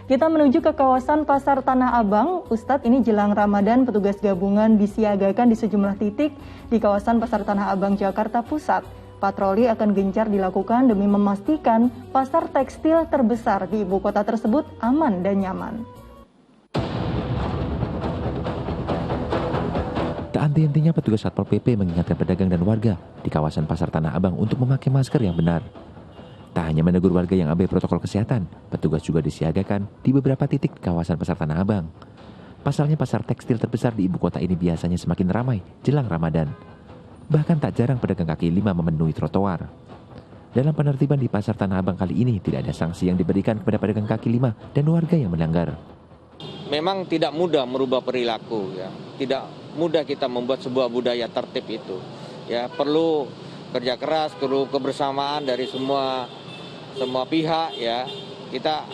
Kita menuju ke kawasan Pasar Tanah Abang. Ustadz, ini jelang Ramadan, petugas gabungan disiagakan di sejumlah titik di kawasan Pasar Tanah Abang, Jakarta Pusat. Patroli akan gencar dilakukan demi memastikan pasar tekstil terbesar di ibu kota tersebut aman dan nyaman. Tak henti-hentinya petugas Satpol PP mengingatkan pedagang dan warga di kawasan Pasar Tanah Abang untuk memakai masker yang benar. Tak hanya menegur warga yang abai protokol kesehatan, petugas juga disiagakan di beberapa titik di kawasan Pasar Tanah Abang. Pasalnya pasar tekstil terbesar di ibu kota ini biasanya semakin ramai jelang Ramadan. Bahkan tak jarang pedagang kaki lima memenuhi trotoar. Dalam penertiban di Pasar Tanah Abang kali ini tidak ada sanksi yang diberikan kepada pedagang kaki lima dan warga yang melanggar. Memang tidak mudah merubah perilaku, ya. Tidak mudah kita membuat sebuah budaya tertib itu. Ya, perlu kerja keras, perlu kebersamaan dari semua pihak, ya. Kita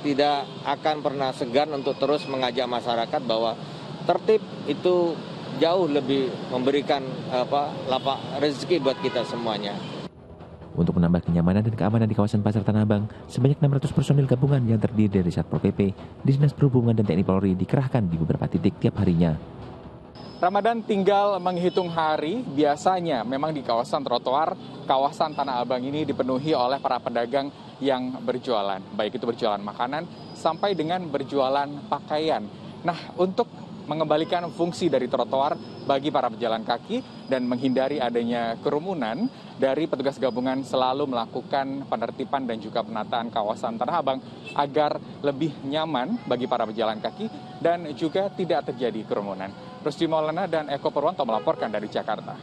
tidak akan pernah segan untuk terus mengajak masyarakat bahwa tertib itu jauh lebih memberikan lapak rezeki buat kita semuanya. Untuk menambah kenyamanan dan keamanan di kawasan Pasar Tanah Abang, sebanyak 600 personil gabungan yang terdiri dari Satpol PP, Dinas Perhubungan dan TNI Polri dikerahkan di beberapa titik tiap harinya. Ramadan tinggal menghitung hari, biasanya memang di kawasan trotoar, kawasan Tanah Abang ini dipenuhi oleh para pedagang yang berjualan, baik itu berjualan makanan sampai dengan berjualan pakaian. Nah, untuk mengembalikan fungsi dari trotoar bagi para pejalan kaki dan menghindari adanya kerumunan, dari petugas gabungan selalu melakukan penertiban dan juga penataan kawasan Tanah Abang agar lebih nyaman bagi para pejalan kaki dan juga tidak terjadi kerumunan. Rusdi Maulana dan Eko Purwanto melaporkan dari Jakarta.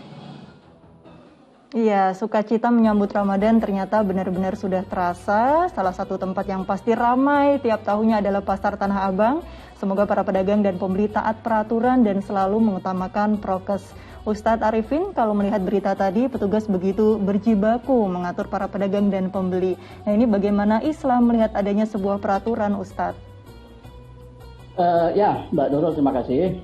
Iya, sukacita menyambut Ramadan ternyata benar-benar sudah terasa. Salah satu tempat yang pasti ramai tiap tahunnya adalah Pasar Tanah Abang. Semoga para pedagang dan pembeli taat peraturan dan selalu mengutamakan prokes. Ustadz Arifin, kalau melihat berita tadi, petugas begitu berjibaku mengatur para pedagang dan pembeli. Nah, ini bagaimana Islam melihat adanya sebuah peraturan, Ustadz? Ya, Mbak Nurul, terima kasih.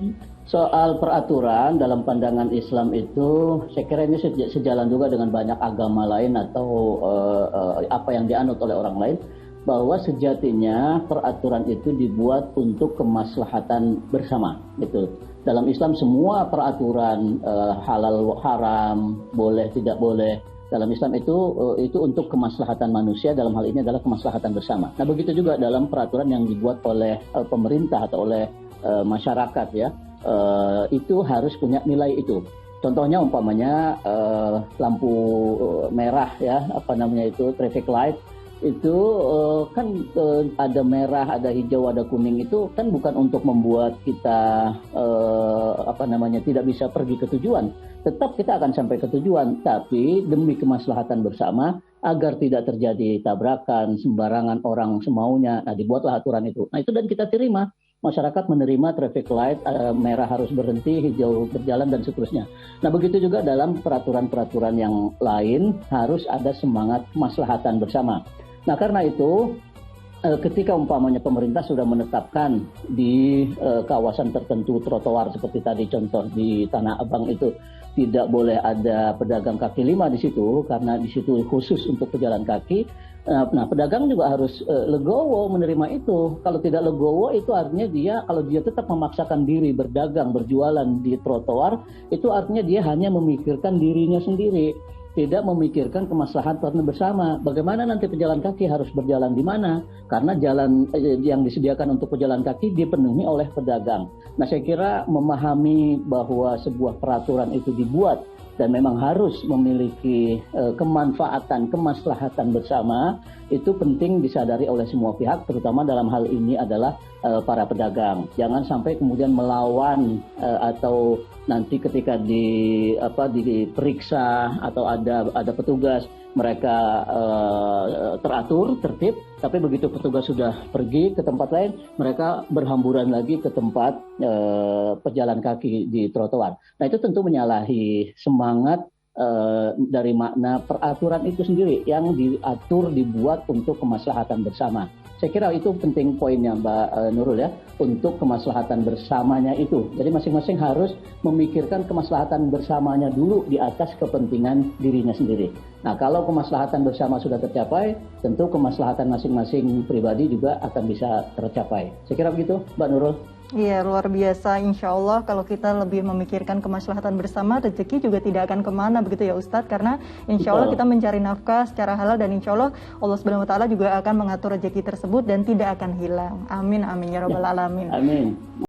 Soal peraturan dalam pandangan Islam itu, saya kira ini sejalan juga dengan banyak agama lain atau apa yang dianut oleh orang lain, bahwa sejatinya peraturan itu dibuat untuk kemaslahatan bersama. Gitu. Dalam Islam semua peraturan halal haram, boleh tidak boleh, dalam Islam itu untuk kemaslahatan manusia, dalam hal ini adalah kemaslahatan bersama. Nah, begitu juga dalam peraturan yang dibuat oleh pemerintah atau oleh masyarakat, ya. Itu harus punya nilai itu. Contohnya umpamanya lampu merah, ya, traffic light itu kan ada merah, ada hijau, ada kuning, itu kan bukan untuk membuat kita tidak bisa pergi ke tujuan. Tetap kita akan sampai ke tujuan, tapi demi kemaslahatan bersama agar tidak terjadi tabrakan sembarangan orang semaunya. Nah, dibuatlah aturan itu. Nah, itu dan kita terima. Masyarakat menerima traffic light, merah harus berhenti, hijau berjalan, dan seterusnya. Nah, begitu juga dalam peraturan-peraturan yang lain harus ada semangat kemaslahatan bersama. Nah, karena itu ketika umpamanya pemerintah sudah menetapkan di kawasan tertentu trotoar seperti tadi contoh di Tanah Abang itu tidak boleh ada pedagang kaki lima di situ karena di situ khusus untuk pejalan kaki. Nah, pedagang juga harus legowo menerima itu. Kalau tidak legowo itu artinya kalau dia tetap memaksakan diri berdagang, berjualan di trotoar, itu artinya dia hanya memikirkan dirinya sendiri, tidak memikirkan kemaslahatan bersama. Bagaimana nanti pejalan kaki harus berjalan di mana? Karena jalan yang disediakan untuk pejalan kaki dipenuhi oleh pedagang. Nah, saya kira memahami bahwa sebuah peraturan itu dibuat dan memang harus memiliki kemanfaatan, kemaslahatan bersama, itu penting disadari oleh semua pihak, terutama dalam hal ini adalah para pedagang. Jangan sampai kemudian melawan atau nanti ketika diperiksa atau ada petugas, mereka teratur, tertib, tapi begitu petugas sudah pergi ke tempat lain, mereka berhamburan lagi ke tempat pejalan kaki di trotoar. Nah, itu tentu menyalahi semangat dari makna peraturan itu sendiri yang diatur, dibuat untuk kemaslahatan bersama. Saya kira itu penting poinnya Mbak Nurul ya, untuk kemaslahatan bersamanya itu. Jadi masing-masing harus memikirkan kemaslahatan bersamanya dulu di atas kepentingan dirinya sendiri. Nah, kalau kemaslahatan bersama sudah tercapai, tentu kemaslahatan masing-masing pribadi juga akan bisa tercapai. Saya kira begitu, Mbak Nurul. Iya, luar biasa. Insya Allah kalau kita lebih memikirkan kemaslahatan bersama, rezeki juga tidak akan kemana begitu ya Ustadz. Karena insya Allah kita mencari nafkah secara halal dan insya Allah Allah Subhanahu Wa Taala juga akan mengatur rezeki tersebut dan tidak akan hilang. Amin, amin ya Rabbal Alamin. Amin.